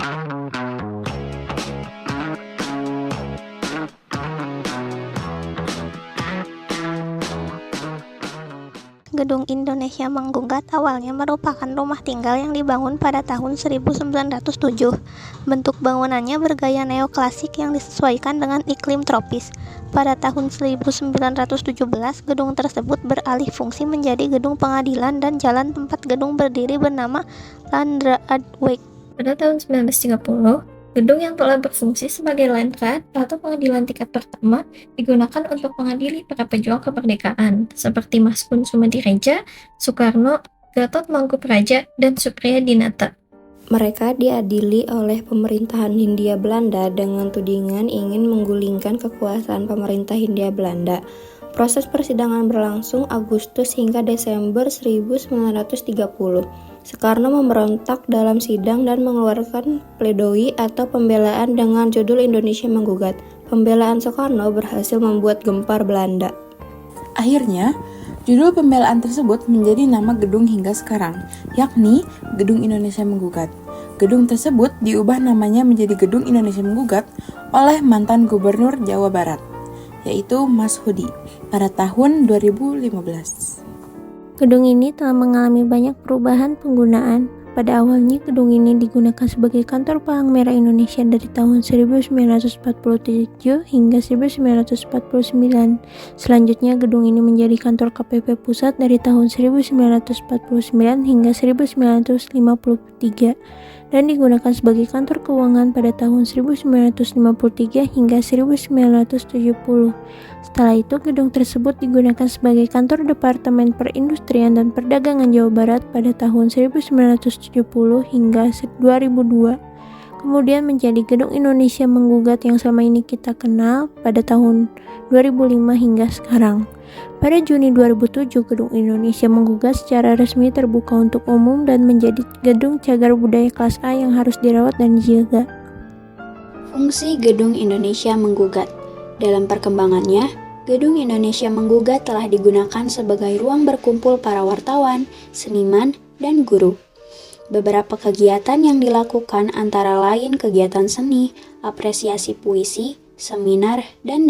Gedung Indonesia Menggugat awalnya merupakan rumah tinggal yang dibangun pada tahun 1907. Bentuk bangunannya bergaya neoklasik yang disesuaikan dengan iklim tropis. Pada tahun 1917, gedung tersebut beralih fungsi menjadi gedung pengadilan dan jalan tempat gedung berdiri bernama Landraadweg. Pada tahun 1930, gedung yang telah berfungsi sebagai Landraad atau pengadilan tingkat pertama digunakan untuk mengadili para pejuang kemerdekaan seperti Mas Kun Sumadireja, Soekarno, Gatot Mangkupraja, dan Supriya Dinata. Mereka diadili oleh pemerintahan Hindia Belanda dengan tudingan ingin menggulingkan kekuasaan pemerintah Hindia Belanda. Proses persidangan berlangsung Agustus hingga Desember 1930. Soekarno memberontak dalam sidang dan mengeluarkan pledoi atau pembelaan dengan judul Indonesia Menggugat. Pembelaan Soekarno berhasil membuat gempar Belanda. Akhirnya, judul pembelaan tersebut menjadi nama gedung hingga sekarang, yakni Gedung Indonesia Menggugat. Gedung tersebut diubah namanya menjadi Gedung Indonesia Menggugat oleh mantan Gubernur Jawa Barat, yaitu Mas Hudi, pada tahun 2015. Gedung ini telah mengalami banyak perubahan penggunaan. Pada awalnya, gedung ini digunakan sebagai kantor Palang Merah Indonesia dari tahun 1947 hingga 1949. Selanjutnya, gedung ini menjadi kantor KPP Pusat dari tahun 1949 hingga 1953 dan digunakan sebagai kantor keuangan pada tahun 1953 hingga 1970. Setelah itu, gedung tersebut digunakan sebagai kantor Departemen Perindustrian dan Perdagangan Jawa Barat pada tahun 1970 hingga 2002. Kemudian menjadi Gedung Indonesia Menggugat yang selama ini kita kenal pada tahun 2005 hingga sekarang. Pada Juni 2007, Gedung Indonesia Menggugat secara resmi terbuka untuk umum dan menjadi gedung cagar budaya kelas A yang harus dirawat dan dijaga. Fungsi Gedung Indonesia Menggugat. Dalam perkembangannya, Gedung Indonesia Menggugat telah digunakan sebagai ruang berkumpul para wartawan, seniman, dan guru. Beberapa kegiatan yang dilakukan antara lain kegiatan seni, apresiasi puisi, seminar, dan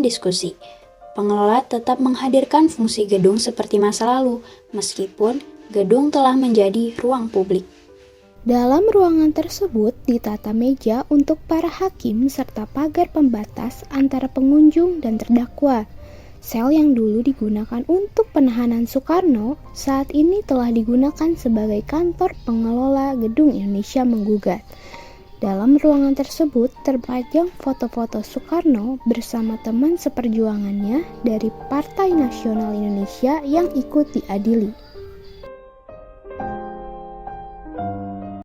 diskusi. Pengelola tetap menghadirkan fungsi gedung seperti masa lalu, meskipun gedung telah menjadi ruang publik. Dalam ruangan tersebut ditata meja untuk para hakim serta pagar pembatas antara pengunjung dan terdakwa. Sel yang dulu digunakan untuk penahanan Soekarno saat ini telah digunakan sebagai kantor pengelola Gedung Indonesia Menggugat. Dalam ruangan tersebut terpajang foto-foto Soekarno bersama teman seperjuangannya dari Partai Nasional Indonesia yang ikut diadili.